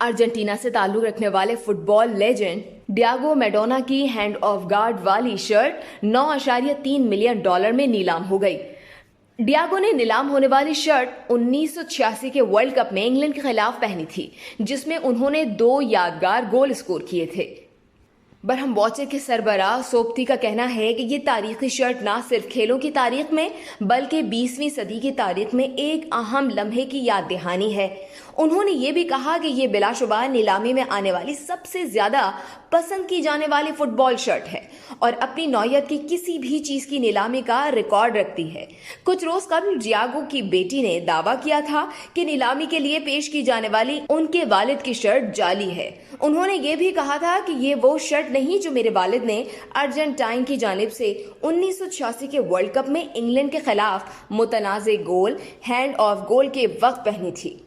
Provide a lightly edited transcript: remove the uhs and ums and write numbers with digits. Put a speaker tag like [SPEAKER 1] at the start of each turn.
[SPEAKER 1] Argentina से ताल्लुक रखने वाले फुटबॉल लेजेंड डियागो मैडोना की हैंड ऑफ गार्ड वाली शर्ट 9.3 मिलियन डॉलर में नीलाम हो गई। डियागो ने नीलाम होने वाली शर्ट 1986 के वर्ल्ड कप में इंग्लैंड के खिलाफ पहनी थी, जिसमें उन्होंने 2 यादगार गोल स्कोर किए थे। बरहम वॉचर के सरबराह सोबती का कहना है कि ये तारीखी शर्ट ना सिर्फ खेलों की तारीख में बल्कि 20वीं सदी की तारीख में एक अहम लम्हे की याद दहानी है। उन्होंने ये भी कहा कि ये बिलाशुबा नीलामी में आने वाली सबसे ज्यादा पसंद की जाने वाली फुटबॉल शर्ट है और अपनी नौयत की किसी भी चीज की नीलामी का रिकॉर्ड रखती है। कुछ रोज कबल डियागो की बेटी ने दावा किया था कि नीलामी के लिए पेश की जाने वाली उनके वालिद की शर्ट जाली है। उन्होंने ये भी कहा था कि ये वो शर्ट नहीं जो मेरे वालिद ने अर्जेंटाइन की जानिब से 1986 के वर्ल्ड कप में इंग्लैंड के खिलाफ मुतनाज़े गोल हैंड ऑफ गोल के वक्त पहनी थी।